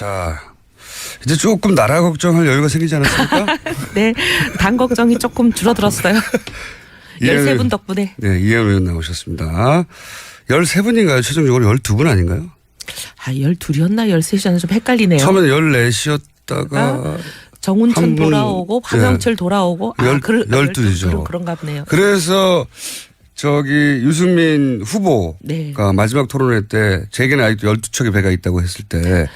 자, 이제 조금 나라 걱정할 여유가 생기지 않았습니까? 네, 당 걱정이 조금 줄어들었어요. 13분 덕분에. 네, 이혜원 의원 나오셨습니다. 13분인가요? 최종적으로 12분 아닌가요? 아, 12이었나 13이었나 좀 헷갈리네요. 처음에는 14시였다가 정운천 돌아오고 화명철 돌아오고 12이죠. 그런가 보네요. 그래서 저기 유승민 후보가 네. 마지막 토론회 때 제게는 아직도 12척의 배가 있다고 했을 때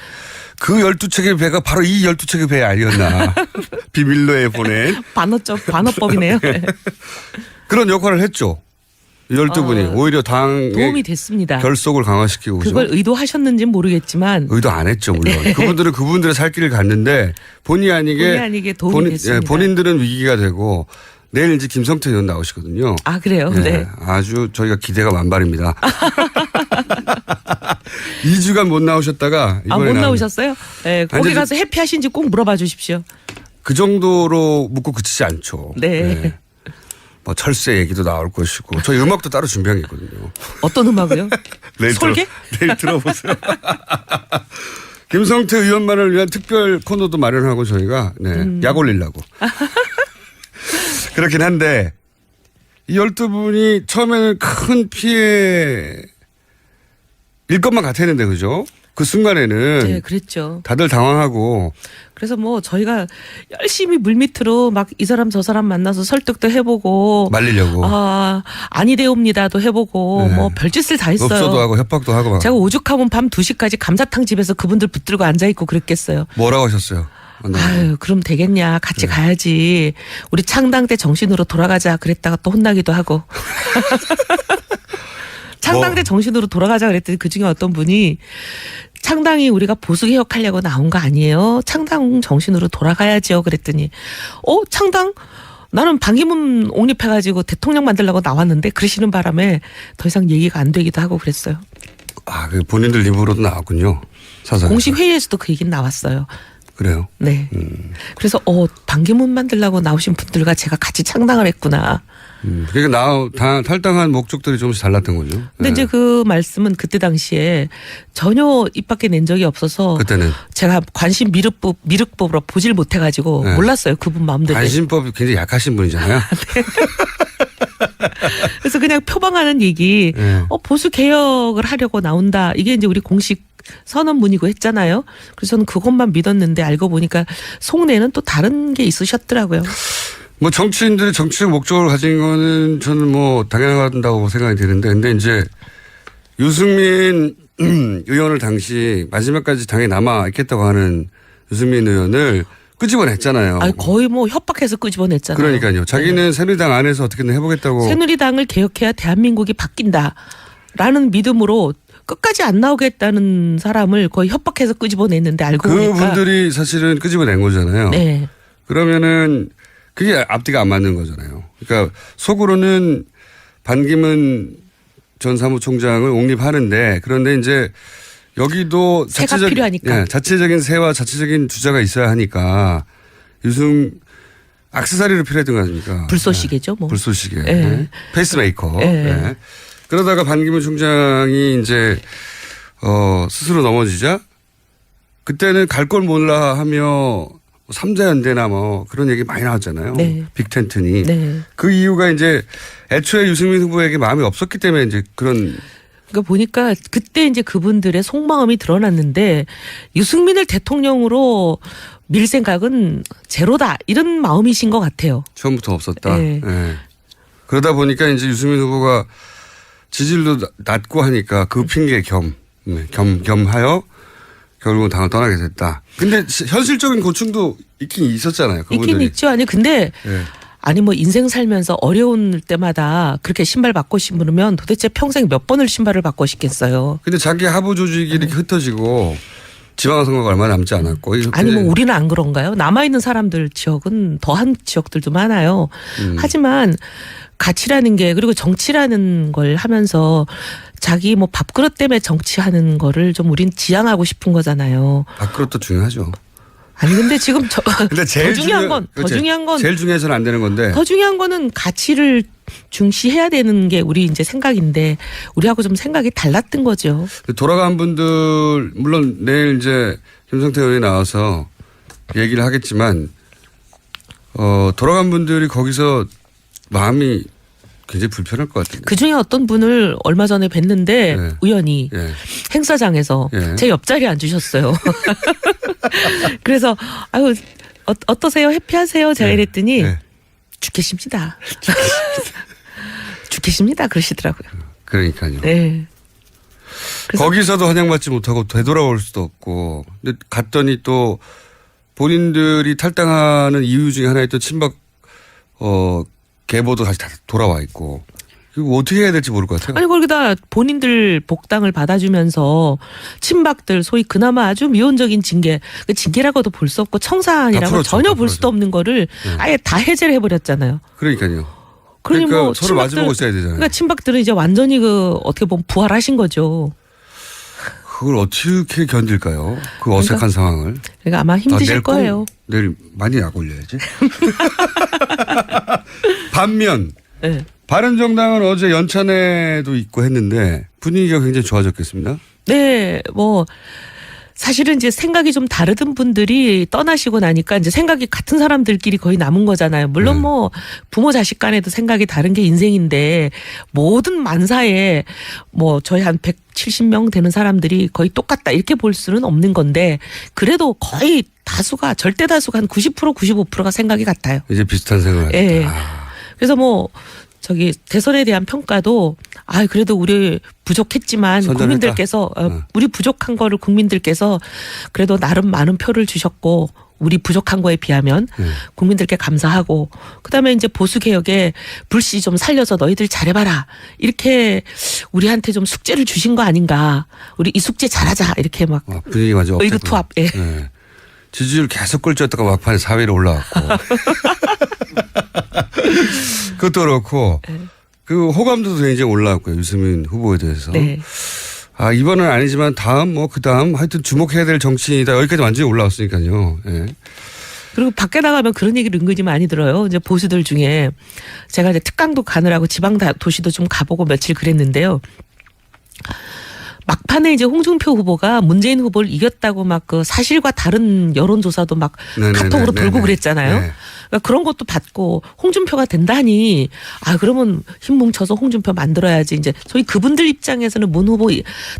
그 12척의 배가 바로 이 12척의 배 아니었나. 비밀로에 보낸. 반어법이네요. 그런 역할을 했죠. 12분이 오히려 당의 도움이 됐습니다. 결속을 강화시키고. 그걸 그죠? 의도하셨는지는 모르겠지만. 의도 안 했죠, 물론. 네. 그분들은 그분들의 살 길을 갔는데 본의 아니게 도움이 됐습니다. 본인들은 위기가 되고 내일 이제 김성태 의원 나오시거든요. 아, 그래요? 네. 아주 저희가 기대가 만발입니다. 2주간 못 나오셨다가 이번에 못 나오셨어요? 네, 거기 가서 해피하신지 꼭 물어봐 주십시오. 그 정도로 묻고 그치지 않죠. 네. 네. 뭐 철새 얘기도 나올 것이고 저희 음악도 따로 준비한 게 있거든요. 어떤 음악이요? 설계? 내일 들어보세요. 김성태 의원만을 위한 특별 코너도 마련하고 저희가 약 올리려고. 그렇긴 한데 이 12분이 처음에는 큰 피해일 것만 같았는데 그죠? 그 순간에는 네, 그랬죠. 다들 당황하고 그래서 뭐 저희가 열심히 물밑으로 막 이 사람 저 사람 만나서 설득도 해보고 말리려고 아니되옵니다도 해보고 네. 뭐 별짓을 다 했어요. 없어도 하고 협박도 하고 막. 제가 오죽하면 밤 2시까지 감자탕 집에서 그분들 붙들고 앉아있고 그랬겠어요. 뭐라고 하셨어요? 아유, 그럼 되겠냐. 같이 가야지. 우리 창당 때 정신으로 돌아가자. 그랬다가 또 혼나기도 하고. 창당 때 정신으로 돌아가자 그랬더니 그중에 어떤 분이 창당이 우리가 보수 개혁하려고 나온 거 아니에요? 창당 정신으로 돌아가야죠. 그랬더니 창당? 나는 반기문 옹립해가지고 대통령 만들려고 나왔는데 그러시는 바람에 더 이상 얘기가 안 되기도 하고 그랬어요. 아, 그 본인들 입으로도 나왔군요. 사설. 공식 회의에서도 그 얘기는 나왔어요. 그래요? 네. 그래서 반기문 만들려고 나오신 분들과 제가 같이 창당을 했구나. 그러니까 탈당한 목적들이 조금씩 달랐던 거죠. 근데 이제 그 말씀은 그때 당시에 전혀 입 밖에 낸 적이 없어서 그때는 제가 관심 미륵법으로 보질 못해가지고 몰랐어요. 그분 마음대로. 관심법이 굉장히 약하신 분이잖아요. 네. 그래서 그냥 표방하는 얘기 보수 개혁을 하려고 나온다. 이게 이제 우리 공식 선언문이고 했잖아요. 그래서 저는 그것만 믿었는데 알고 보니까 속내는 또 다른 게 있으셨더라고요. 뭐 정치인들의 정치적 목적을 가진 거는 저는 뭐 당연하다고 생각이 드는데 근데 이제 유승민 의원을 당시 마지막까지 당에 남아 있겠다고 하는 유승민 의원을 끄집어냈잖아요. 아니, 거의 뭐 협박해서 끄집어냈잖아요. 그러니까요. 자기는 새누리당 안에서 어떻게든 해보겠다고. 새누리당을 개혁해야 대한민국이 바뀐다라는 믿음으로 끝까지 안 나오겠다는 사람을 거의 협박해서 끄집어냈는데 알고 보니까. 그분들이 사실은 끄집어낸 거잖아요. 네. 그러면은 그게 앞뒤가 안 맞는 거잖아요. 그러니까 속으로는 반기문 전 사무총장을 옹립하는데 그런데 이제 여기도 새가 필요하니까. 자체적인 새와 자체적인 주자가 있어야 하니까 액세서리로 필요했던 거 아닙니까? 불쏘시개죠, 뭐. 불쏘시개. 네. 페이스메이커. 네. 네. 그러다가 반기문 총장이 이제 스스로 넘어지자 그때는 갈 걸 몰라 하며 삼자연대나 뭐 그런 얘기 많이 나왔잖아요. 네. 빅텐트니. 네. 그 이유가 이제 애초에 유승민 후보에게 마음이 없었기 때문에 이제 그런. 그러니까 보니까 그때 이제 그분들의 속마음이 드러났는데 유승민을 대통령으로 밀 생각은 제로다 이런 마음이신 것 같아요. 처음부터 없었다. 네. 네. 그러다 보니까 이제 유승민 후보가 지지율도 낮고 하니까 그 핑계 겸하여 결국은 당을 떠나게 됐다. 근데 현실적인 고충도 있긴 있었잖아요. 그분들이. 있긴 있죠. 아니 근데 네. 아니 뭐 인생 살면서 어려운 때마다 그렇게 신발 바꿔 신으면 도대체 평생 몇 번을 신발을 바꿔 신겠어요. 근데 자기 하부 조직이 이렇게 흩어지고 지방선거가 얼마 남지 않았고. 아니 뭐 우리는 안 그런가요? 남아있는 사람들 지역은 더한 지역들도 많아요. 하지만 가치라는 게 그리고 정치라는 걸 하면서 자기 뭐 밥그릇 때문에 정치하는 거를 좀 우린 지향하고 싶은 거잖아요. 밥그릇도 중요하죠. 아니 근데 지금 근데 제일 더 중요한 건 제일 중요해서는 안 되는 건데 더 중요한 거는 가치를 중시해야 되는 게 우리 이제 생각인데 우리하고 좀 생각이 달랐던 거죠. 돌아간 분들 물론 내일 이제 김성태 의원이 나와서 얘기를 하겠지만 돌아간 분들이 거기서 마음이 굉장히 불편할 것 같은데. 그중에 어떤 분을 얼마 전에 뵀는데 네. 우연히 예. 행사장에서 예. 제 옆자리에 앉으셨어요. 그래서 아유 어떠세요? 해피하세요? 제가 이랬더니 예. 죽겠습니다. 죽겠습니다. 그러시더라고요. 그러니까요. 네. 그래서 거기서도 환영받지 못하고 되돌아올 수도 없고. 근데 갔더니 또 본인들이 탈당하는 이유 중에 하나의 또 친박 계보도 다시 다 돌아와 있고. 이거 어떻게 해야 될지 모를 것 같아요. 아니 거기다 본인들 복당을 받아주면서 친박들 소위 그나마 아주 미온적인 징계, 그 징계라고도 볼 수 없고 청산이라고 풀었죠, 전혀 다 볼 수도 풀었죠. 없는 거를 네. 아예 다 해제를 해버렸잖아요. 그러니까요. 그러니 그러니까 뭐 서로 마주보고 있어야 되잖아요. 그러니까 친박들은 이제 완전히 그 어떻게 보면 부활하신 거죠. 그걸 어떻게 견딜까요? 그 어색한 상황을. 그러니까 아마 힘드실 내일 거예요. 내일 많이 약 올려야지. 반면 네. 바른정당은 어제 연찬회도 있고 했는데 분위기가 굉장히 좋아졌겠습니다. 네, 뭐 사실은 이제 생각이 좀 다르던 분들이 떠나시고 나니까 이제 생각이 같은 사람들끼리 거의 남은 거잖아요. 물론 네. 뭐 부모 자식 간에도 생각이 다른 게 인생인데 모든 만사에 뭐 저희 한 170명 되는 사람들이 거의 똑같다 이렇게 볼 수는 없는 건데 그래도 거의 다수가 절대 다수가 한 90% 95%가 생각이 같아요. 이제 비슷한 생각을 예. 하겠다. 그래서 뭐 저기 대선에 대한 평가도 아 그래도 우리 부족했지만 선전했다. 국민들께서 우리 부족한 거를 국민들께서 그래도 나름 많은 표를 주셨고 우리 부족한 거에 비하면 국민들께 감사하고 그다음에 이제 보수 개혁에 불씨 좀 살려서 너희들 잘해봐라 이렇게 우리한테 좀 숙제를 주신 거 아닌가 우리 이 숙제 잘하자 이렇게 막 분위기가 완전 의기투합. 예. 네. 지지율 계속 꼴찌였다가 막판에 4위로 올라왔고. 그것도 그렇고 그 호감도도 굉장히 올라왔고요. 유승민 후보에 대해서. 네. 아 이번은 아니지만 다음 뭐 그다음 하여튼 주목해야 될 정치인이다. 여기까지 완전히 올라왔으니까요. 예. 그리고 밖에 나가면 그런 얘기를 은근히 많이 들어요. 이제 보수들 중에 제가 이제 특강도 가느라고 지방 도시도 좀 가보고 며칠 그랬는데요. 막판에 이제 홍준표 후보가 문재인 후보를 이겼다고 막 그 사실과 다른 여론조사도 막 카톡으로 돌고 그랬잖아요. 네. 그러니까 그런 것도 받고 홍준표가 된다니 아 그러면 힘 뭉쳐서 홍준표 만들어야지 이제 소위 그분들 입장에서는 문 후보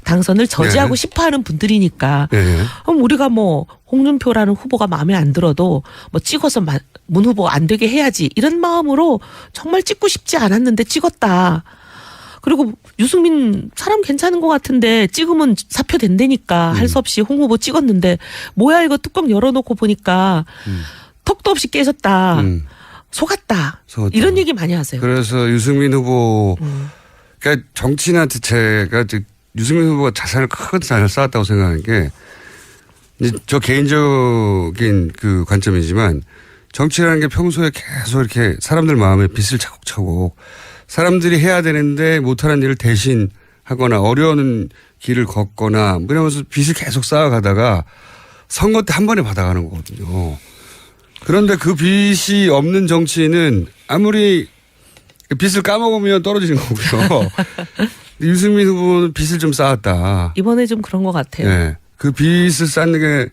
당선을 저지하고 네. 싶어하는 분들이니까 네. 그럼 우리가 뭐 홍준표라는 후보가 마음에 안 들어도 뭐 찍어서 문 후보 안 되게 해야지 이런 마음으로 정말 찍고 싶지 않았는데 찍었다. 그리고 유승민 사람 괜찮은 것 같은데 찍으면 사표 된다니까 할 수 없이 홍 후보 찍었는데 뭐야 이거 뚜껑 열어놓고 보니까 턱도 없이 깨졌다. 속았다. 이런 얘기 많이 하세요. 그래서 유승민 후보 그러니까 정치인한테 제가 유승민 후보가 큰 자산을 쌓았다고 생각하는 게 이제 저 개인적인 그 관점이지만 정치라는 게 평소에 계속 이렇게 사람들 마음에 빚을 차곡차곡 사람들이 해야 되는데 못하는 일을 대신 하거나 어려운 길을 걷거나 그러면서 빚을 계속 쌓아가다가 선거 때 한 번에 받아가는 거거든요. 그런데 그 빚이 없는 정치인은 아무리 빚을 까먹으면 떨어지는 거고요. 유승민 후보는 빚을 좀 쌓았다. 이번에 좀 그런 것 같아요. 네. 그 빚을 쌓는 게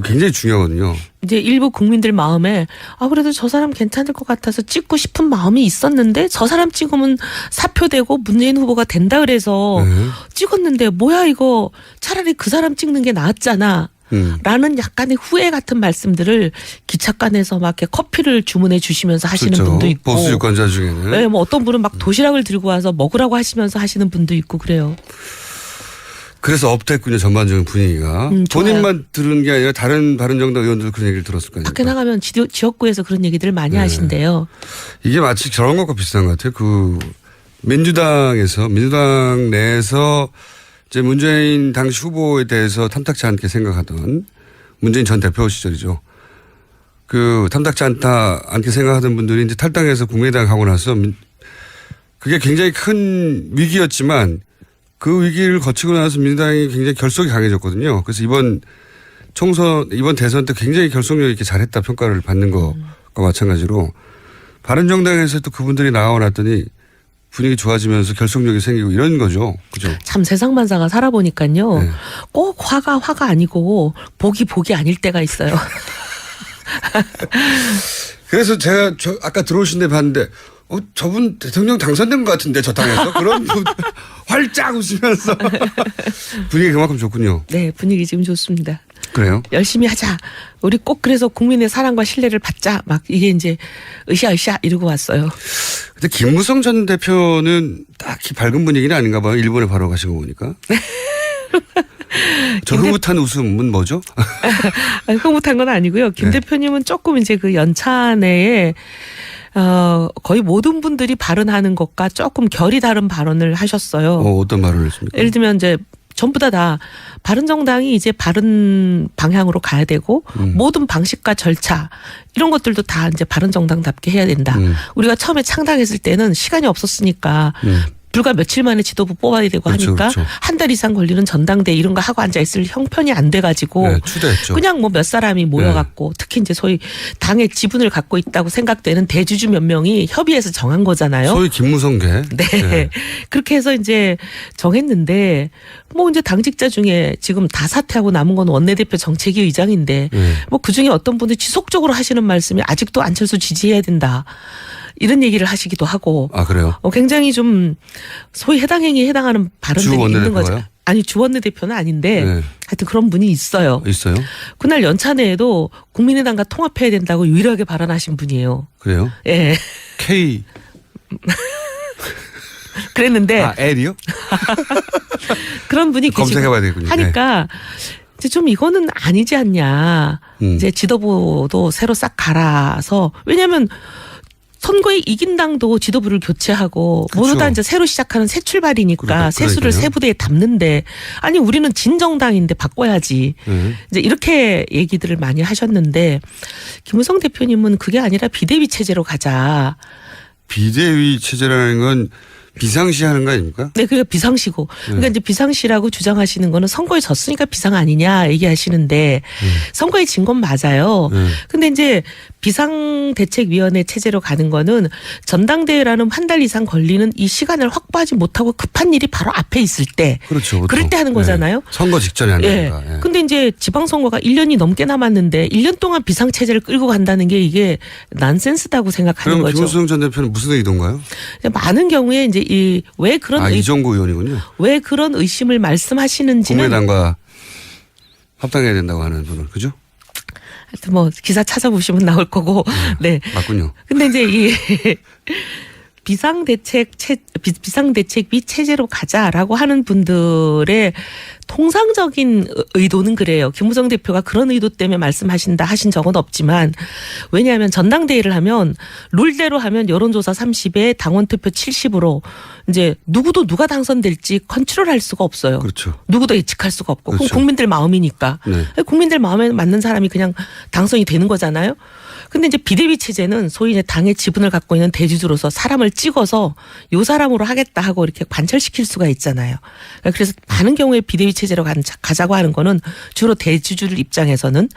굉장히 중요하거든요. 이제 일부 국민들 마음에 아 그래도 저 사람 괜찮을 것 같아서 찍고 싶은 마음이 있었는데 저 사람 찍으면 사표되고 문재인 후보가 된다 그래서 찍었는데 뭐야 이거 차라리 그 사람 찍는 게 낫잖아. 라는 약간의 후회 같은 말씀들을 기차간에서 막 이렇게 커피를 주문해 주시면서 하시는 그렇죠. 분도 있고. 보수 유권자 중에는. 네, 뭐 어떤 분은 막 도시락을 들고 와서 먹으라고 하시면서 하시는 분도 있고 그래요. 그래서 업됐군요. 전반적인 분위기가. 본인만 들은 게 아니라 다른 바른정당 의원들 그런 얘기를 들었을 거예요. 밖에 나가면 지역구에서 그런 얘기들을 많이 하신대요. 이게 마치 저런 것과 비슷한 것 같아요. 그 민주당 내에서 이제 문재인 당시 후보에 대해서 탐탁치 않게 생각하던 문재인 전 대표 시절이죠. 그 탐탁치 않게 생각하던 분들이 이제 탈당해서 국민의당 가고 나서 그게 굉장히 큰 위기였지만 그 위기를 거치고 나서 민주당이 굉장히 결속이 강해졌거든요. 그래서 이번 대선 때 굉장히 결속력 있게 잘했다 평가를 받는 것과 마찬가지로 바른정당에서 또 그분들이 나와놨더니 분위기 좋아지면서 결속력이 생기고 이런 거죠. 그죠? 참 세상만사가 살아보니까요. 네. 꼭 화가 아니고 복이 아닐 때가 있어요. 그래서 제가 아까 들어오신 데 봤는데 저분 대통령 당선된 것 같은데 저 당에서 그런 분 활짝 웃으면서 분위기 그만큼 좋군요. 네, 분위기 지금 좋습니다. 그래요? 열심히 하자. 우리 꼭 그래서 국민의 사랑과 신뢰를 받자. 막 이게 이제 으쌰으쌰 이러고 왔어요. 근데 김무성 전 대표는 딱히 밝은 분위기는 아닌가 봐요. 일본에 바로 가신 거 보니까. 저 흐뭇한 웃음은 뭐죠? 흐뭇한 건 아니고요. 김 네. 대표님은 조금 이제 그 연차 내에 거의 모든 분들이 발언하는 것과 조금 결이 다른 발언을 하셨어요. 어떤 말을 했습니까? 예를 들면 이제 전부 다 바른정당이 이제 바른 방향으로 가야 되고 모든 방식과 절차 이런 것들도 다 이제 바른정당답게 해야 된다. 우리가 처음에 창당했을 때는 시간이 없었으니까 불과 며칠 만에 지도부 뽑아야 되고 그렇죠, 하니까 그렇죠. 한 달 이상 걸리는 전당대 이런 거 하고 앉아있을 형편이 안 돼가지고 네, 추대했죠. 그냥 뭐 몇 사람이 모여갖고 특히 이제 소위 당의 지분을 갖고 있다고 생각되는 대주주 몇 명이 협의해서 정한 거잖아요. 소위 김무성계. 네. 그렇게 해서 이제 정했는데 뭐 이제 당직자 중에 지금 다 사퇴하고 남은 건 원내대표 정책위 의장인데 뭐 그중에 어떤 분들 지속적으로 하시는 말씀이 아직도 안철수 지지해야 된다. 이런 얘기를 하시기도 하고. 아, 그래요? 굉장히 좀 소위 해당 행위에 해당하는 발언들이 주 있는 거죠. 원내대표가요? 아니 주 원내대표는 아닌데 네. 하여튼 그런 분이 있어요. 있어요? 그날 연차 내에도 국민의당과 통합해야 된다고 유일하게 발언하신 분이에요. 그래요? 예. K. 그랬는데 L이요? 그런 분이 계시고 검색해봐야 되겠군요. 하니까 이제 좀 이거는 아니지 않냐. 이제 지도부도 새로 싹 갈아서 왜냐하면 선거에 이긴 당도 지도부를 교체하고 모두 그렇죠. 다 이제 새로 시작하는 새 출발이니까 새 수를 그러니까요. 새 부대에 담는데 아니 우리는 진정당인데 바꿔야지. 이제 이렇게 얘기들을 많이 하셨는데 김무성 대표님은 그게 아니라 비대위 체제로 가자. 비대위 체제라는 건 비상시 하는 거 아닙니까? 네, 그게 비상시고. 그러니까 이제 비상시라고 주장하시는 거는 선거에 졌으니까 비상 아니냐 얘기하시는데 선거에 진 건 맞아요. 근데 이제 비상대책위원회 체제로 가는 거는 전당대회라는 한 달 이상 걸리는 이 시간을 확보하지 못하고 급한 일이 바로 앞에 있을 때. 그렇죠. 그럴 때 하는 거잖아요. 선거 직전에 하는 예. 거니까. 예. 근데 이제 지방선거가 1년이 넘게 남았는데 1년 동안 비상체제를 끌고 간다는 게 이게 난센스다고 생각하는 그럼 거죠. 김무성 전 대표는 무슨 의도인가요? 많은 경우에 이제 왜 그런 이정구 의원이군요. 왜 그런 의심을 말씀하시는지는 국민의당과 합당해야 된다고 하는 분은 그죠? 하여튼 뭐 기사 찾아보시면 나올 거고. 네. 맞군요. 근데 이제 이 비상대책위 체제로 가자라고 하는 분들의 통상적인 의도는 그래요. 김무성 대표가 그런 의도 때문에 말씀하신다 하신 적은 없지만 왜냐하면 전당대회를 하면 룰대로 하면 여론조사 30에 당원투표 70으로 이제 누구도 누가 당선될지 컨트롤할 수가 없어요. 그렇죠. 누구도 예측할 수가 없고 그렇죠. 그건 국민들 마음이니까. 네. 국민들 마음에 맞는 사람이 그냥 당선이 되는 거잖아요. 근데 이제 비대위 체제는 소위 이제 당의 지분을 갖고 있는 대주주로서 사람을 찍어서 요 사람으로 하겠다 하고 이렇게 관철시킬 수가 있잖아요. 그래서 많은 경우에 비대위 체제로 가자고 하는 거는 주로 대주주들 입장에서는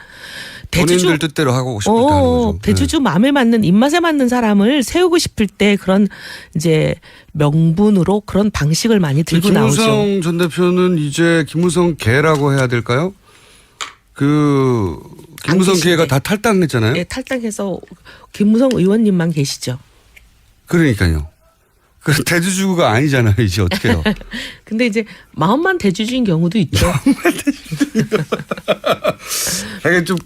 본인들 뜻대로 하고 싶을 때 하는 거죠. 대주주 마음에 맞는 입맛에 맞는 사람을 세우고 싶을 때 그런 이제 명분으로 그런 방식을 많이 들고 나오죠. 김무성 전 대표는 이제 김무성 개라고 해야 될까요? 김무성 개가 다 탈당했잖아요. 예, 탈당해서 김무성 의원님만 계시죠. 그러니까요. 그 대주주가 아니잖아요. 이제 어떻게 해요. 근데 이제 마음만 대주주인 경우도 있죠. 이게 좀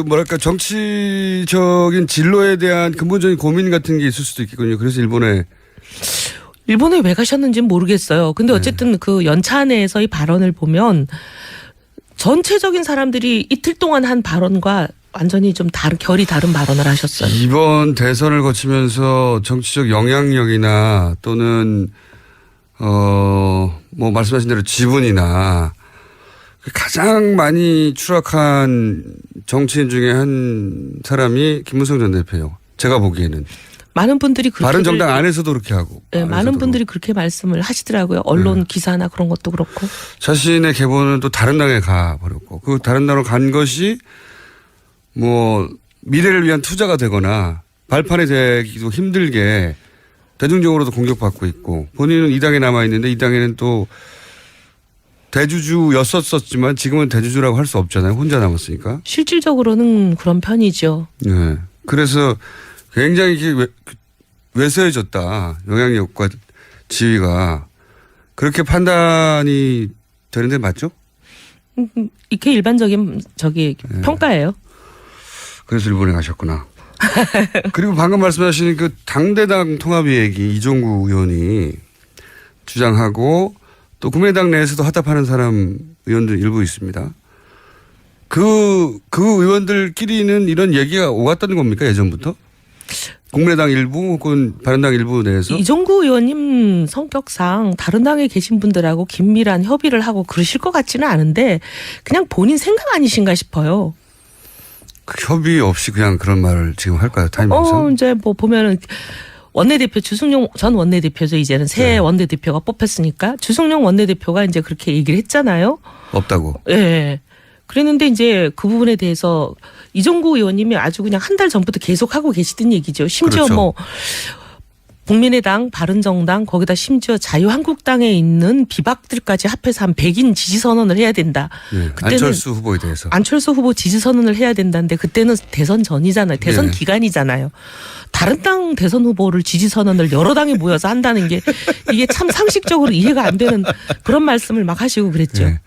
뭐랄까 정치적인 진로에 대한 근본적인 고민 같은 게 있을 수도 있겠군요. 그래서 일본에 왜 가셨는지는 모르겠어요. 근데 어쨌든 그 연차 내에서의 발언을 보면 전체적인 사람들이 이틀 동안 한 발언과 완전히 좀 결이 다른 발언을 하셨어요. 이번 대선을 거치면서 정치적 영향력이나 또는 뭐 말씀하신 대로 지분이나 가장 많이 추락한 정치인 중에 한 사람이 김무성 전 대표예요. 제가 보기에는. 많은 분들이 바른정당 안에서도 그렇게 하고. 네, 많은 분들이 그렇게 말씀을 하시더라고요. 언론 기사나 그런 것도 그렇고. 자신의 계보는 또 다른 당에 가버렸고 그 다른 당으로 간 것이 뭐 미래를 위한 투자가 되거나 발판이 되기도 힘들게 대중적으로도 공격받고 있고 본인은 이 당에 남아있는데 이 당에는 또 대주주였었지만 지금은 대주주라고 할 수 없잖아요. 혼자 남았으니까. 실질적으로는 그런 편이죠. 네. 그래서 굉장히 외소해졌다. 영향력과 지위가. 그렇게 판단이 되는데 맞죠? 이게 일반적인 평가예요. 그래서 일본에 가셨구나. 그리고 방금 말씀하신 그 당대당 통합 얘기 이종구 의원이 주장하고 또 국민의당 내에서도 화답하는 사람 의원들 일부 있습니다. 그 의원들끼리는 이런 얘기가 오갔다는 겁니까 예전부터? 국민의당 일부 혹은 바른당 일부 내에서? 이종구 의원님 성격상 다른 당에 계신 분들하고 긴밀한 협의를 하고 그러실 것 같지는 않은데 그냥 본인 생각 아니신가 싶어요. 그 협의 없이 그냥 그런 말을 지금 할까요 타이밍상? 이제 뭐 보면은 원내대표 주승용 전 원내대표죠. 이제는 새 원내대표가 뽑혔으니까 주승용 원내대표가 이제 그렇게 얘기를 했잖아요. 없다고. 예. 그랬는데 이제 그 부분에 대해서 이종구 의원님이 아주 그냥 한 달 전부터 계속 하고 계시던 얘기죠. 심지어 그렇죠. 뭐 국민의당, 바른정당 거기다 심지어 자유한국당에 있는 비박들까지 합해서 한 100인 지지선언을 해야 된다. 네. 그때는 안철수 후보에 대해서. 안철수 후보 지지선언을 해야 된다는데 그때는 대선 전이잖아요. 대선 기간이잖아요. 다른 당 대선 후보를 지지선언을 여러 당이 모여서 한다는 게 이게 참 상식적으로 이해가 안 되는 그런 말씀을 막 하시고 그랬죠. 네.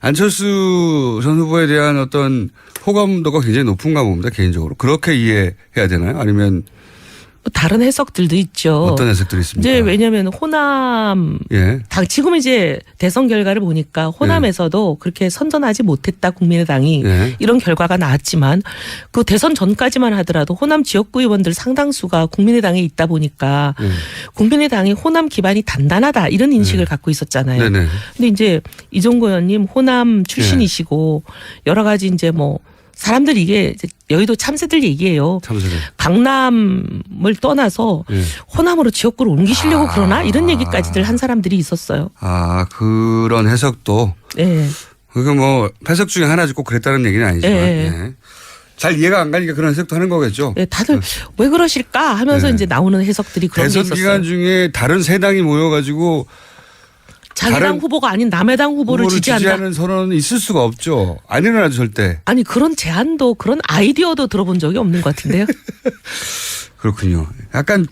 안철수 전 후보에 대한 어떤 호감도가 굉장히 높은가 봅니다. 개인적으로. 그렇게 이해해야 되나요? 아니면 다른 해석들도 있죠. 어떤 해석들이 있습니까? 이제 왜냐하면 호남 지금 이제 대선 결과를 보니까 호남에서도 그렇게 선전하지 못했다 국민의당이 이런 결과가 나왔지만 그 대선 전까지만 하더라도 호남 지역구 의원들 상당수가 국민의당에 있다 보니까 국민의당이 호남 기반이 단단하다 이런 인식을 갖고 있었잖아요. 그런데 이제 이종구 의원님 호남 출신이시고 여러 가지 이제 뭐 사람들 이게 여의도 참새들 얘기예요. 참새들. 강남을 떠나서 호남으로 지역구를 옮기시려고 그러나 이런 얘기까지들 한 사람들이 있었어요. 아 그런 해석도. 네. 그거 뭐 해석 중에 하나지 꼭 그랬다는 얘기는 아니지만. 네. 잘 이해가 안 가니까 그런 해석도 하는 거겠죠. 네, 다들 왜 그러실까 하면서 이제 나오는 해석들이 그런 게 있었어요. 대선 기간 중에 다른 세 당이 모여가지고 자기 당 후보가 아닌 남의 당 후보를 지지하는 선언은 있을 수가 없죠. 안 일어나죠 절대. 아니 그런 제안도 그런 아이디어도 들어본 적이 없는 것 같은데요. 그렇군요. 약간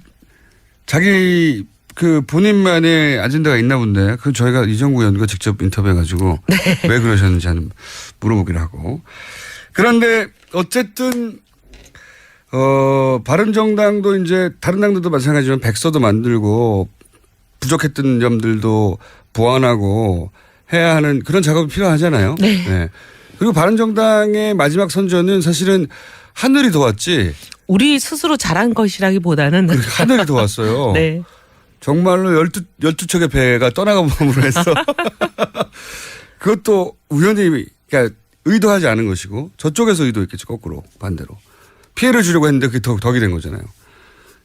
자기 그 본인만의 아젠다가 있나 본데 그 저희가 이종구 의원과 직접 인터뷰해가지고 왜 그러셨는지 물어보기로 하고. 그런데 어쨌든 바른정당도 이제 다른 당들도 마찬가지지만 백서도 만들고 부족했던 점들도 보완하고 해야 하는 그런 작업이 필요하잖아요. 네. 그리고 바른정당의 마지막 선전은 사실은 하늘이 도왔지. 우리 스스로 잘한 것이라기보다는 하늘이 도왔어요. 네. 정말로 12척의 배가 떠나감으로 해서 그것도 우연히 그러니까 의도하지 않은 것이고 저쪽에서 의도했겠죠. 거꾸로 반대로. 피해를 주려고 했는데 그게 덕이 된 거잖아요.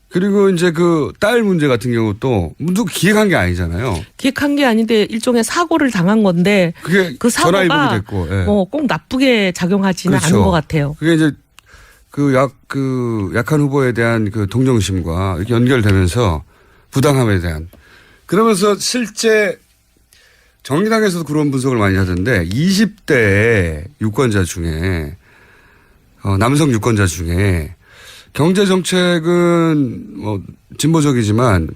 그리고 이제 그 딸 문제 같은 경우도 누구 기획한 게 아니잖아요. 기획한 게 아닌데 일종의 사고를 당한 건데 그게 그 사고가 됐고, 뭐 꼭 나쁘게 작용하지는 그렇죠. 않은 것 같아요. 그게 이제 그 약한 후보에 대한 그 동정심과 이렇게 연결되면서 부당함에 대한 그러면서 실제 정의당에서도 그런 분석을 많이 하던데 20대 유권자 중에 남성 유권자 중에 경제 정책은 뭐 진보적이지만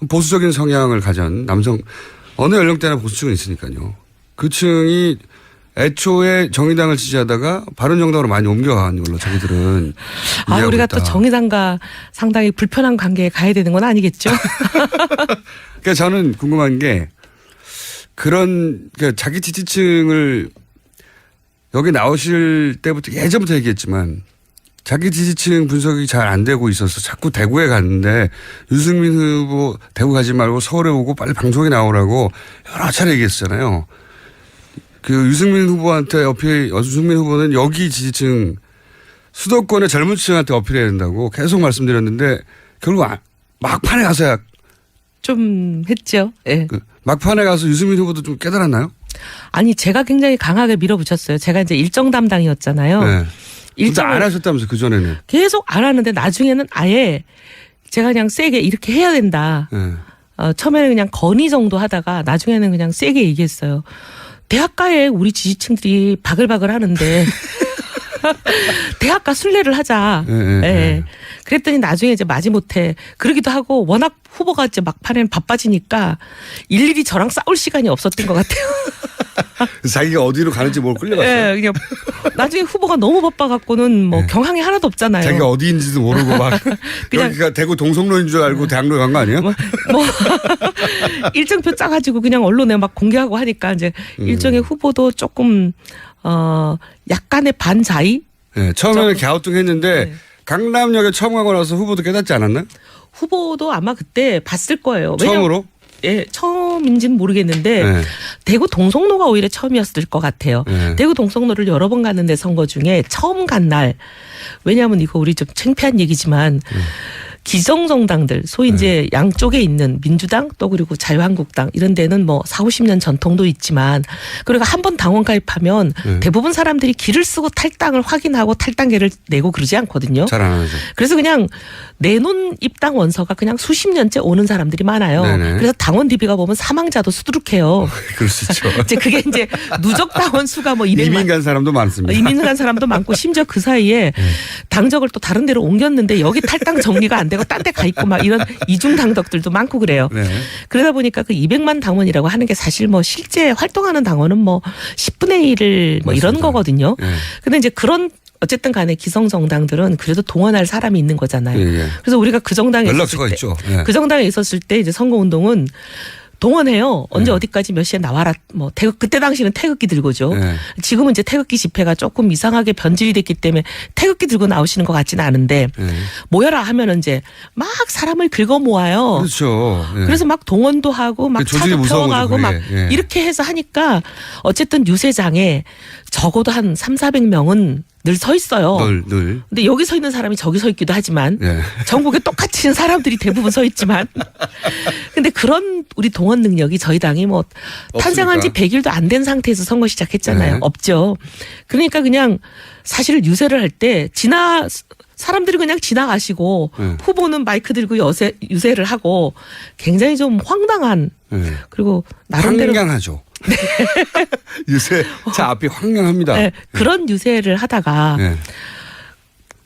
보수적인 성향을 가진 남성 어느 연령대나 보수층은 있으니까요. 그 층이 애초에 정의당을 지지하다가 바른정당으로 많이 옮겨간 걸로 자기들은 우리가 있다. 또 정의당과 상당히 불편한 관계에 가야 되는 건 아니겠죠? 그러니까 저는 궁금한 게 그런 그러니까 자기 지지층을 여기 나오실 때부터 예전부터 얘기했지만 자기 지지층 분석이 잘 안 되고 있어서 자꾸 대구에 갔는데 유승민 후보 대구 가지 말고 서울에 오고 빨리 방송에 나오라고 여러 차례 얘기했잖아요. 그 유승민 후보한테 유승민 후보는 여기 지지층 수도권의 젊은 층한테 어필해야 된다고 계속 말씀드렸는데 결국 막판에 가서야 좀 했죠. 네. 막판에 가서 유승민 후보도 좀 깨달았나요? 아니 제가 굉장히 강하게 밀어붙였어요. 제가 이제 일정 담당이었잖아요. 네. 일정 안 하셨다면서 그 전에는 계속 안 하는데 나중에는 아예 제가 그냥 세게 이렇게 해야 된다. 처음에는 그냥 건의 정도 하다가 나중에는 그냥 세게 얘기했어요. 대학가에 우리 지지층들이 바글바글 하는데 대학가 순례를 하자. 예. 그랬더니 나중에 이제 마지못해 그러기도 하고 워낙 후보가 이제 막판에는 바빠지니까 일일이 저랑 싸울 시간이 없었던 것 같아요. 자기가 어디로 가는지 뭘 끌려갔어요. 예, 그냥 나중에 후보가 너무 바빠갖고는 뭐 경황이 하나도 없잖아요. 자기가 어디인지도 모르고 막 그냥 여기가 대구 동성로인 줄 알고 대학로 간 거 아니에요? 뭐 일정표 짜가지고 그냥 언론에 막 공개하고 하니까 이제 일종의 후보도 조금 약간의 반자의. 네, 처음에는 갸우뚱했는데 강남역에 처음 가고 나서 후보도 깨닫지 않았나요? 후보도 아마 그때 봤을 거예요. 처음으로? 예, 처음인지는 모르겠는데 대구 동성로가 오히려 처음이었을 것 같아요. 대구 동성로를 여러 번 갔는데 선거 중에 처음 간 날, 왜냐하면 이거 우리 좀 창피한 얘기지만 기성정당들 소위 이제 양쪽에 있는 민주당 또 그리고 자유한국당 이런 데는 뭐 40-50년 전통도 있지만 그리고 한 번 당원 가입하면 대부분 사람들이 길을 쓰고 탈당을 확인하고 탈당계를 내고 그러지 않거든요. 잘 안 하죠. 그래서 그냥 내놓은 입당 원서가 그냥 수십 년째 오는 사람들이 많아요. 네네. 그래서 당원 DB가 보면 사망자도 수두룩해요. 그럴 수 있죠. 이제 그게 이제 누적 당원 수가 뭐 200만 이민 간 사람도 많습니다. 이민 간 사람도 많고 심지어 그 사이에 당적을 또 다른 데로 옮겼는데 여기 탈당 정리가 안 되고 딴 데 가 있고 막 이런 이중 당적들도 많고 그래요. 네. 그러다 보니까 그 200만 당원이라고 하는 게 사실 뭐 실제 활동하는 당원은 뭐 10분의 1을 뭐 이런 맞습니다. 거거든요. 네. 근데 이제 그런 어쨌든 간에 기성정당들은 그래도 동원할 사람이 있는 거잖아요. 예. 그래서 우리가 그 정당에 연락처가 있었을 때, 있죠. 예. 그 정당에 있었을 때 이제 선거운동은 동원해요. 언제 어디까지 몇 시에 나와라. 뭐 태극 그때 당시는 태극기 들고죠. 네. 지금은 이제 태극기 집회가 조금 이상하게 변질이 됐기 때문에 태극기 들고 나오시는 것 같지는 않은데 모여라 하면은 이제 막 사람을 긁어 모아요. 그렇죠. 예. 그래서 막 동원도 하고 막 그 조직이 차도 무서운 거죠, 태워가고 막 그게. 예. 이렇게 해서 하니까 어쨌든 유세장에 적어도 한 300-400명은 늘 서 있어요. 늘. 근데 여기 서 있는 사람이 저기 서 있기도 하지만 예. 전국에 똑같이 사람들이 대부분 서 있지만 근데 그런 우리 동원 능력이 저희 당이 뭐 탄생한 지 100일도 안 된 상태에서 선거 시작했잖아요. 네. 없죠. 그러니까 그냥 사실 유세를 할 때 사람들이 그냥 지나가시고 후보는 마이크 들고 유세를 하고 굉장히 좀 황당한 그리고 나름대로 황량하죠. 유세 차 앞이 황량합니다. 네, 그런 유세를 하다가 예.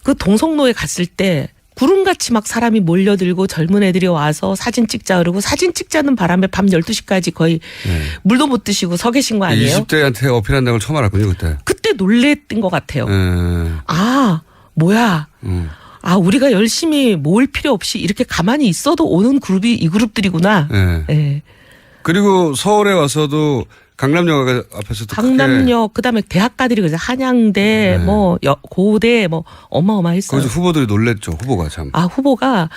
그 동성로에 갔을 때 구름같이 막 사람이 몰려들고 젊은 애들이 와서 사진 찍자 그러고 사진 찍자는 바람에 밤 12시까지 거의 물도 못 드시고 서 계신 거 아니에요? 20대한테 어필한다는 걸 처음 알았군요, 그때. 그때 놀랬던 것 같아요. 아, 뭐야. 아, 우리가 열심히 모을 필요 없이 이렇게 가만히 있어도 오는 그룹이 이 그룹들이구나. 예. 그리고 서울에 와서도 강남역 앞에서도 강남역 그다음에 대학가들이 그래서 한양대 뭐 고대 뭐 어마어마했어요. 거기서 후보들이 놀랬죠. 후보가 참. 아, 후보가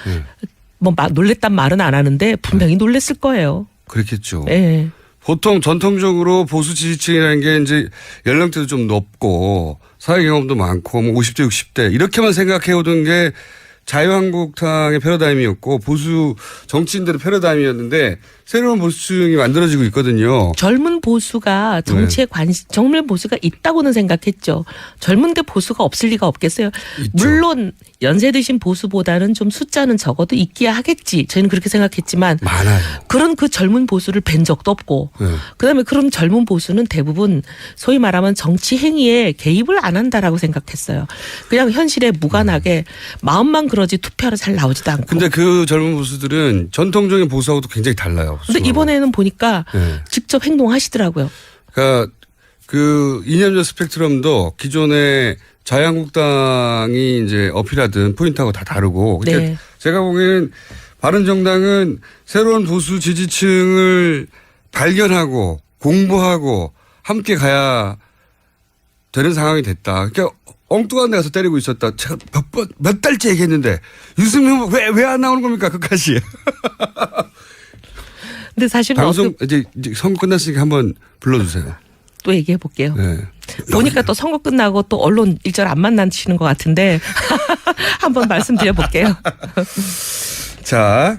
뭐 놀랬단 말은 안 하는데 분명히 놀랬을 거예요. 그렇겠죠. 예. 보통 전통적으로 보수 지지층이라는 게 이제 연령대도 좀 높고 사회 경험도 많고 뭐 50대 60대 이렇게만 생각해 오던 게 자유한국당의 패러다임이었고 보수 정치인들의 패러다임이었는데 새로운 보수층이 만들어지고 있거든요. 젊은 보수가 정치에 젊은 보수가 있다고는 생각했죠. 젊은데 보수가 없을 리가 없겠어요. 있죠. 물론 연세 드신 보수보다는 좀 숫자는 적어도 있기야 하겠지. 저희는 그렇게 생각했지만 많아요. 그런 그 젊은 보수를 뵌 적도 없고 그다음에 그런 젊은 보수는 대부분 소위 말하면 정치 행위에 개입을 안 한다라고 생각했어요. 그냥 현실에 무관하게 마음만 그러지 투표하러 잘 나오지도 않고. 근데 그 젊은 보수들은 전통적인 보수하고도 굉장히 달라요. 근데 이번에는 보니까 직접 행동하시더라고요. 그러니까 그 이념적 스펙트럼도 기존의 자유한국당이 이제 어필하던 포인트하고 다 다르고. 그러니까 네. 제가 보기에는 바른정당은 새로운 보수 지지층을 발견하고 공부하고 함께 가야 되는 상황이 됐다. 그러니까 엉뚱한 데 가서 때리고 있었다. 제가 몇 달째 얘기했는데 유승민 왜 안 나오는 겁니까? 끝까지. 근데 사실은 방송 이제 선거 끝났으니까 한번 불러주세요. 또 얘기해 볼게요. 네. 보니까 또 선거 끝나고 또 언론 일절 안 만나시는 것 같은데 한번 말씀드려 볼게요. 자,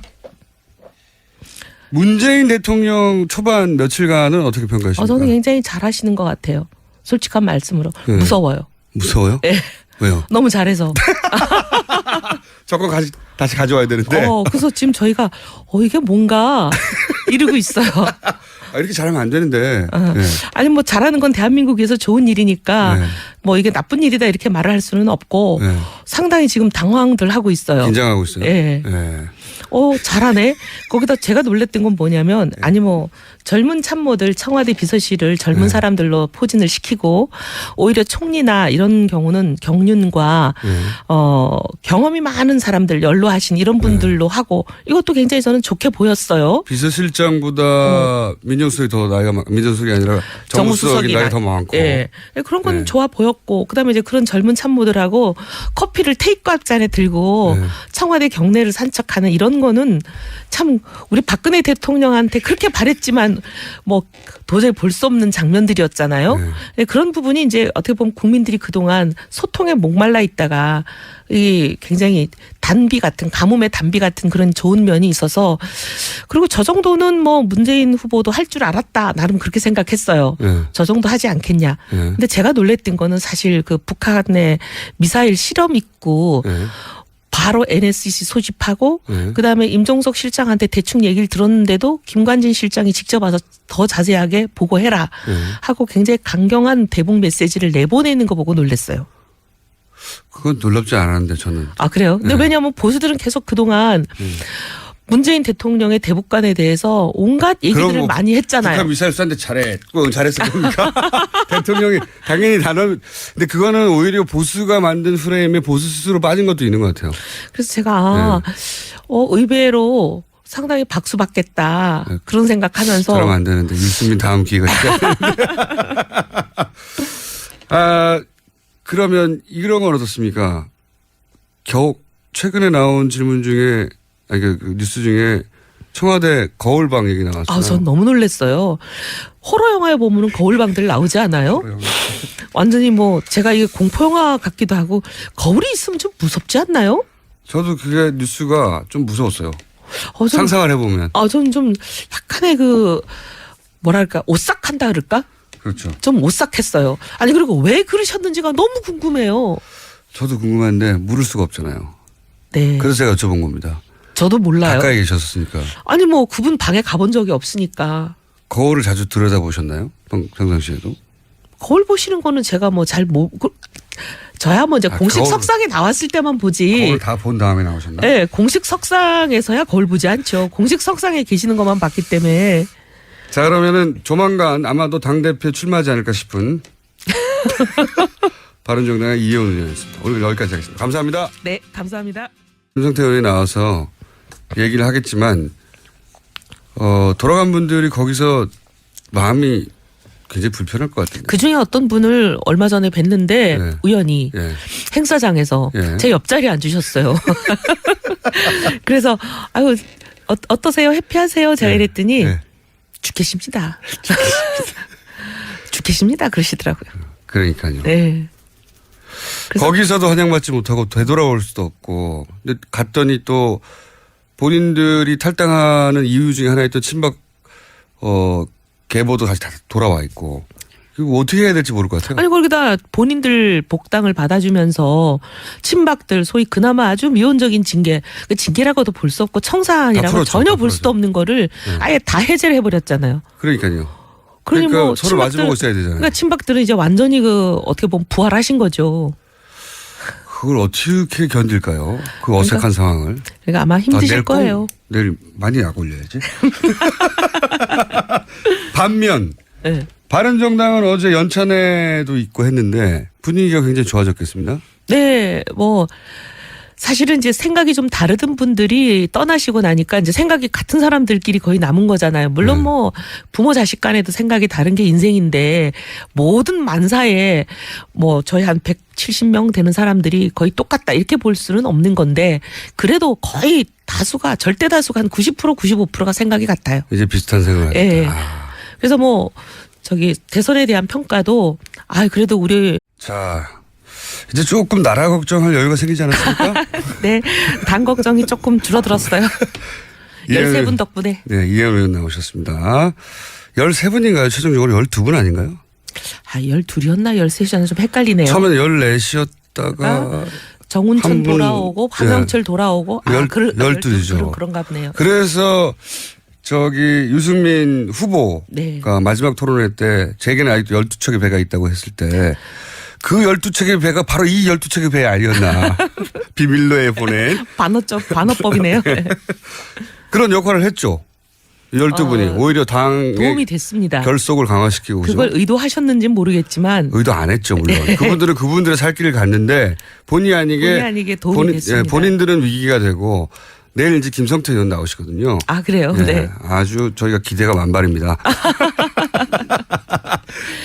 문재인 대통령 초반 며칠간은 어떻게 평가하십니까? 저는 굉장히 잘하시는 것 같아요. 솔직한 말씀으로 무서워요. 무서워요? 네. 왜요? 너무 잘해서. 조건 다시 가져와야 되는데. 그래서 지금 저희가 이게 뭔가 이러고 있어요. 이렇게 잘하면 안 되는데. 네. 아니 뭐 잘하는 건 대한민국에서 좋은 일이니까 네. 뭐 이게 나쁜 일이다 이렇게 말을 할 수는 없고 네. 상당히 지금 당황들 하고 있어요. 긴장하고 있어요. 예. 네. 잘하네. 거기다 제가 놀랬던 건 뭐냐면 아니 뭐 젊은 참모들 청와대 비서실을 젊은 네. 사람들로 포진을 시키고 오히려 총리나 이런 경우는 경륜과 네. 경험이 많은 사람들 연로하신 이런 분들로 하고 이것도 굉장히 저는 좋게 보였어요. 비서실장보다 민정수석이 더 민정수석이 아니라 정무수석이 나이가 더 많고. 예. 그런 건 네. 좋아 보였고 그다음에 이제 그런 젊은 참모들하고 커피를 테이크아웃 잔에 들고 네. 청와대 경내를 산책하는 이런 거는 참 우리 박근혜 대통령한테 그렇게 바랬지만 뭐 도저히 볼 수 없는 장면들이었잖아요. 네. 네, 그런 부분이 이제 어떻게 보면 국민들이 그동안 소통에 목말라 있다가 이 굉장히 단비 같은 가뭄의 단비 같은 그런 좋은 면이 있어서 그리고 저 정도는 뭐 문재인 후보도 할 줄 알았다 나름 그렇게 생각했어요. 네. 저 정도 하지 않겠냐. 네. 근데 제가 놀랬던 거는 사실 그 북한의 미사일 실험 있고 네. 바로 NSC 소집하고 네. 그다음에 임종석 실장한테 대충 얘기를 들었는데도 김관진 실장이 직접 와서 더 자세하게 보고해라 네. 하고 굉장히 강경한 대북 메시지를 내보내는 거 보고 놀랐어요. 그건 놀랍지 않았는데 저는. 아 그래요? 근데 네. 왜냐하면 보수들은 계속 그동안 문재인 대통령의 대북관에 대해서 온갖 얘기들을 그럼 뭐 많이 했잖아요. 북한 미사일 쐈는데 잘했을 겁니까? 대통령이 당연히 근데 그거는 오히려 보수가 만든 프레임에 보수 스스로 빠진 것도 있는 것 같아요. 그래서 제가 의외로 상당히 박수 받겠다 네. 그런 생각하면서 그러면 안 되는데 유승민 다음 기회가 있어야 되는데. 그러면 이런 건 어떻습니까? 최근에 나온 질문 중에 그 뉴스 중에 청와대 거울방 얘기 나왔어요. 전 너무 놀랐어요. 호러 영화에 보면은 거울방들 나오지 않아요? 완전히 뭐 제가 이게 공포 영화 같기도 하고 거울이 있으면 좀 무섭지 않나요? 저도 그게 뉴스가 좀 무서웠어요. 좀, 상상을 해보면. 저는 좀 약간의 그 뭐랄까 오싹한다 그럴까? 그렇죠. 좀 오싹했어요. 아니 그리고 왜 그러셨는지가 너무 궁금해요. 저도 궁금한데 물을 수가 없잖아요. 네. 그래서 제가 여쭤본 겁니다. 저도 몰라요. 가까이 계셨으니까. 아니 뭐 그분 방에 가본 적이 없으니까. 거울을 자주 들여다보셨나요? 평상시에도? 거울 보시는 거는 제가 뭐 저야 뭐 이제 공식 거울. 석상에 나왔을 때만 보지. 거울 다 본 다음에 나오셨나? 네, 공식 석상에서야 거울 보지 않죠. 공식 석상에 계시는 것만 봤기 때문에. 자, 그러면은 조만간 아마도 당대표 출마하지 않을까 싶은 바른정당의 이혜원 의원이었습니다. 오늘 여기까지 하겠습니다. 감사합니다. 네, 감사합니다. 김성태 의원이 나와서 얘기를 하겠지만 돌아간 분들이 거기서 마음이 굉장히 불편할 것 같아요. 그중에 어떤 분을 얼마 전에 뵀는데 네. 우연히 예. 행사장에서 예. 제 옆자리에 앉으셨어요. 그래서 아유 어떠세요? 해피하세요? 제가 예. 이랬더니 예. 죽겠습니다. 죽겠습니다. 그러시더라고요. 그러니까요. 네. 그래서 거기서도 환영받지 못하고 되돌아올 수도 없고. 근데 갔더니 또 본인들이 탈당하는 이유 중에 하나였던 친박 계보도 다시 다 돌아와 있고. 그리고 어떻게 해야 될지 모를 것 같아요. 아니 거기다 본인들 복당을 받아주면서 친박들 소위 그나마 아주 미온적인 징계, 그 징계라고도 볼 수 없고 청산이라고 풀었죠, 전혀 다 볼 수도 없는 거를 아예 다 해제를 해버렸잖아요. 그러니까요. 그러니 그러니까 뭐 서로 마주보고 있어야 되잖아요. 그러니까 친박들은 이제 완전히 그 어떻게 보면 부활하신 거죠. 그걸 어떻게 견딜까요? 그 어색한 상황을. 그러니까 아마 힘드실 내일 거예요. 내일 많이 약 올려야지. 반면 네. 바른정당은 어제 연찬회도 있고 했는데 분위기가 굉장히 좋아졌겠습니다. 네, 뭐 사실은 이제 생각이 좀 다르던 분들이 떠나시고 나니까 이제 생각이 같은 사람들끼리 거의 남은 거잖아요. 물론 뭐 부모 자식 간에도 생각이 다른 게 인생인데 모든 만사에 뭐 저희 한 170명 되는 사람들이 거의 똑같다 이렇게 볼 수는 없는 건데 그래도 거의 다수가 절대 다수가 한 90% 95%가 생각이 같아요. 이제 비슷한 생각을 예. 하겠다. 그래서 뭐 저기 대선에 대한 평가도 그래도 우리 자, 이제 조금 나라 걱정할 여유가 생기지 않았습니까? 네, 당 걱정이 조금 줄어들었어요. 13분 덕분에. 네, 이혜원 의원 나오셨습니다. 13분인가요? 최종적으로 12분 아닌가요? 12이었나 13이었나 좀 헷갈리네요. 처음에는 14시였다가 정운천 한 분, 돌아오고 황영철 돌아오고 12죠. 그런가 보네요. 그래서 저기 유승민 후보가 네. 마지막 토론회 때 제게는 아직도 12척의 배가 있다고 했을 때 그 12척의 배가 바로 이 12척의 배 아니었나. 비밀로에 보낸. 반어법이네요. 네. 그런 역할을 했죠. 12분이. 오히려 당의 도움이 됐습니다. 결속을 강화시키고. 그걸 그죠? 의도하셨는지는 모르겠지만 의도 안 했죠, 물론. 네. 그분들은 그분들의 살 길을 갔는데 본의 아니게 도움이 됐습니다. 본인들은 위기가 되고 내일 이제 김성태 의원 나오시거든요. 아, 그래요? 네. 아주 저희가 기대가 만발입니다.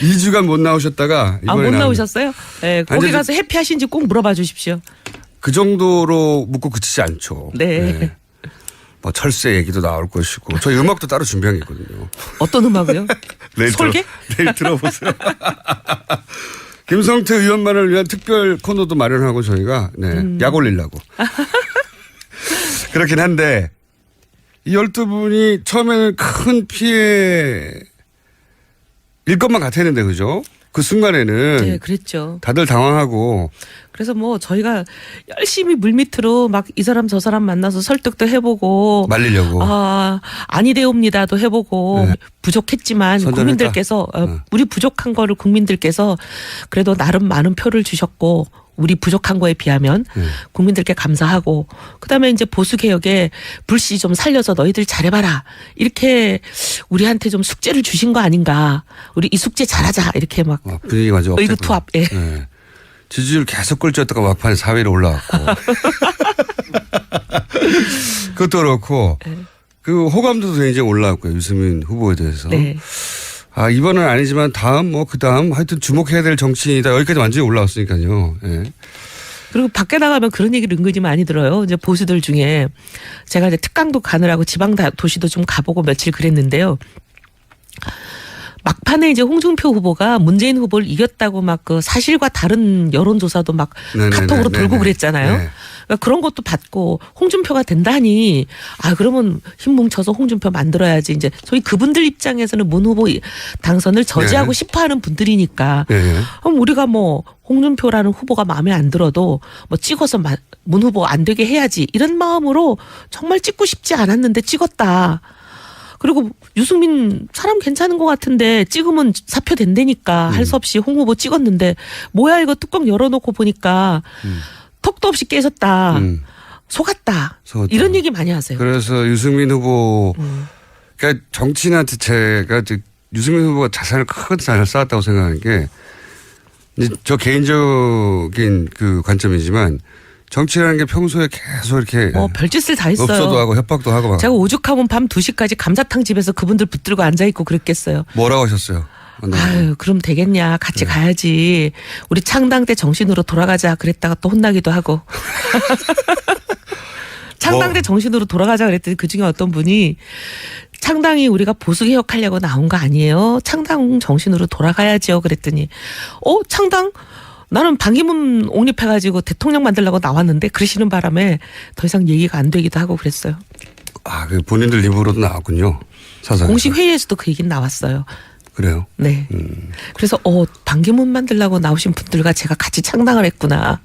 2주간 못 나오셨다가 이번에 못 나오셨어요? 네. 거기 아니, 가서 해피하신지 꼭 물어봐 주십시오. 그 정도로 묻고 그치지 않죠. 네. 뭐 철새 얘기도 나올 것이고 저희 음악도 따로 준비한 게 있거든요. 어떤 음악이요? 내일 설계? 내일 들어보세요. 김성태 의원만을 위한 특별 코너도 마련하고 저희가 약 올리려고. 그렇긴 한데 이 12분이 처음에는 큰 피해일 것만 같았는데 그죠? 그 순간에는 네, 그랬죠. 다들 당황하고 그래서 뭐 저희가 열심히 물밑으로 막 이 사람 저 사람 만나서 설득도 해보고 말리려고. 아니되옵니다도 해보고 네. 부족했지만 선전했다. 국민들께서 우리 부족한 거를 국민들께서 그래도 나름 많은 표를 주셨고 우리 부족한 거에 비하면 국민들께 감사하고 그다음에 이제 보수 개혁에 불씨 좀 살려서 너희들 잘해봐라 이렇게 우리한테 좀 숙제를 주신 거 아닌가 우리 이 숙제 잘하자 이렇게 막 분위기가 아주 의기투합. 예. 네. 지지율 계속 꼴찌였다가 막판에 4위로 올라왔고 그것도 그렇고 그 호감도도 굉장히 올라왔고요. 유승민 후보에 대해서. 네. 이번은 아니지만 다음 뭐 그다음 하여튼 주목해야 될 정치인이다. 여기까지 완전히 올라왔으니까요. 예. 그리고 밖에 나가면 그런 얘기를 은근히 많이 들어요. 이제 보수들 중에 제가 이제 특강도 가느라고 지방 도시도 좀 가보고 며칠 그랬는데요. 막판에 이제 홍준표 후보가 문재인 후보를 이겼다고 막 그 사실과 다른 여론조사도 막 카톡으로 돌고 그랬잖아요. 네. 그러니까 그런 것도 받고 홍준표가 된다니 그러면 힘 뭉쳐서 홍준표 만들어야지 이제 저희 그분들 입장에서는 문 후보 당선을 저지하고 싶어하는 분들이니까 그럼 우리가 뭐 홍준표라는 후보가 마음에 안 들어도 뭐 찍어서 문 후보 안 되게 해야지 이런 마음으로 정말 찍고 싶지 않았는데 찍었다. 그리고 유승민 사람 괜찮은 것 같은데 찍으면 사표 된다니까 할 수 없이 홍 후보 찍었는데 뭐야 이거 뚜껑 열어놓고 보니까 턱도 없이 깨졌다. 속았다. 이런 얘기 많이 하세요. 그래서 유승민 후보 그러니까 정치인한테 제가 유승민 후보가 자산을 큰 자산을 쌓았다고 생각하는 게 이제 저 개인적인 그 관점이지만 정치라는 게 평소에 계속 이렇게 별짓을 다 했어요. 없어도 하고 협박도 하고 막. 제가 오죽하면 밤 2시까지 감자탕 집에서 그분들 붙들고 앉아있고 그랬겠어요. 뭐라고 하셨어요? 그럼 되겠냐. 같이 가야지. 우리 창당 때 정신으로 돌아가자. 그랬다가 또 혼나기도 하고. 창당 때 정신으로 돌아가자 그랬더니 그중에 어떤 분이 창당이 우리가 보수개혁하려고 나온 거 아니에요. 창당 정신으로 돌아가야지요. 그랬더니 창당? 나는 반기문 옹립해가지고 대통령 만들려고 나왔는데 그러시는 바람에 더 이상 얘기가 안 되기도 하고 그랬어요. 그 본인들 입으로도 나왔군요. 사설. 공식 회의에서도 그 얘기는 나왔어요. 그래요? 네. 그래서 반기문 만들려고 나오신 분들과 제가 같이 창당을 했구나.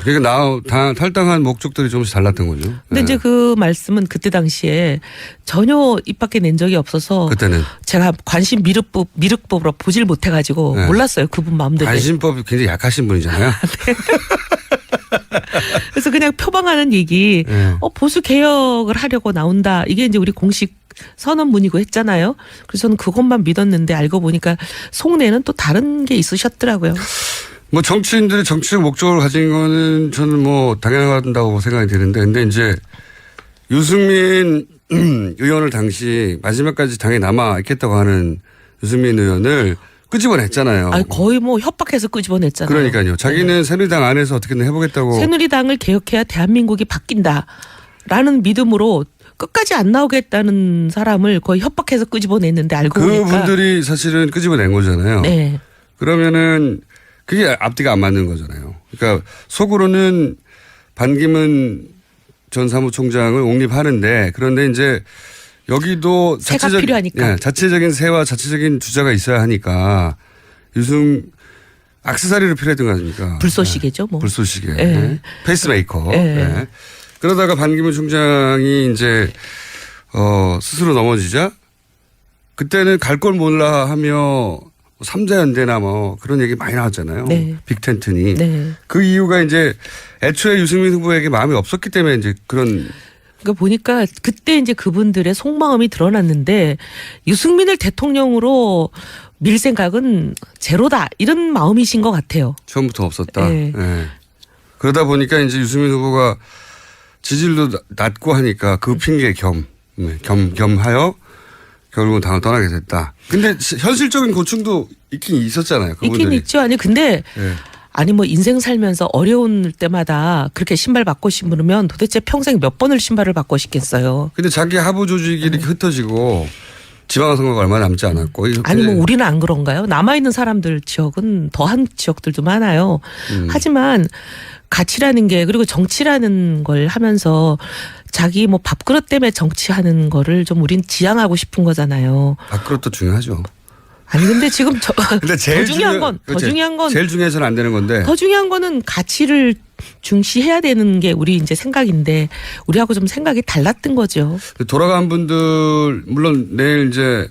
그러니까 탈당한 목적들이 조금씩 달랐던 거죠. 근데 이제 그 말씀은 그때 당시에 전혀 입 밖에 낸 적이 없어서 그때는 제가 관심 미륵법으로 보질 못해가지고 몰랐어요. 그분 마음대로. 관심법이 굉장히 약하신 분이잖아요. 그래서 그냥 표방하는 얘기 보수 개혁을 하려고 나온다. 이게 이제 우리 공식 선언문이고 했잖아요. 그래서 저는 그것만 믿었는데 알고 보니까 속내는 또 다른 게 있으셨더라고요. 뭐 정치인들이 정치적 목적을 가진 거는 저는 뭐 당연하다고 생각이 드는데 근데 이제 유승민 의원을 당시 마지막까지 당에 남아 있겠다고 하는 유승민 의원을 끄집어냈잖아요. 거의 뭐 협박해서 끄집어냈잖아요. 그러니까요. 자기는 새누리당 안에서 어떻게든 해보겠다고. 새누리당을 개혁해야 대한민국이 바뀐다라는 믿음으로 끝까지 안 나오겠다는 사람을 거의 협박해서 끄집어냈는데 알고 보니까. 그분들이 사실은 끄집어낸 거잖아요. 네. 그러면은 그게 앞뒤가 안 맞는 거잖아요. 그러니까 속으로는 반기문 전 사무총장을 옹립하는데 그런데 이제 여기도 새가 필요하니까. 자체적인 새와 자체적인 주자가 있어야 하니까 액세서리로 필요했던 거 아닙니까? 불쏘시개죠, 뭐. 불쏘시개. 예. 네. 페이스메이커. 예. 네. 그러다가 반기문 총장이 이제 스스로 넘어지자 그때는 갈 걸 몰라 하며 삼자연대나 뭐 그런 얘기 많이 나왔잖아요. 네. 빅텐트니. 네. 그 이유가 이제 애초에 유승민 후보에게 마음이 없었기 때문에 이제 그런 그러니까 보니까 그때 이제 그분들의 속마음이 드러났는데 유승민을 대통령으로 밀 생각은 제로다 이런 마음이신 것 같아요. 처음부터 없었다. 네. 예. 그러다 보니까 이제 유승민 후보가 지지율도 낮고 하니까 그 핑계 겸하여 결국은 당을 떠나게 됐다. 근데 현실적인 고충도 있긴 있었잖아요. 그분들이. 있긴 있죠. 아니 근데 예. 아니 뭐 인생 살면서 어려울 때마다 그렇게 신발 바꿔 신으면 도대체 평생 몇 번을 신발을 바꿔 신겠어요. 근데 자기 하부 조직이 이렇게 흩어지고 지방선거가 얼마 남지 않았고. 아니 뭐 우리는 안 그런가요? 남아있는 사람들 지역은 더한 지역들도 많아요. 하지만 가치라는 게 그리고 정치라는 걸 하면서 자기 뭐 밥그릇 때문에 정치하는 거를 좀 우린 지향하고 싶은 거잖아요. 밥그릇도 중요하죠. 아니 근데 지금 근데 제일 더 중요한 건 제일 중요해서는 안 되는 건데. 더 중요한 거는 가치를 중시해야 되는 게 우리 이제 생각인데 우리하고 좀 생각이 달랐던 거죠. 돌아간 분들 물론 내일 이제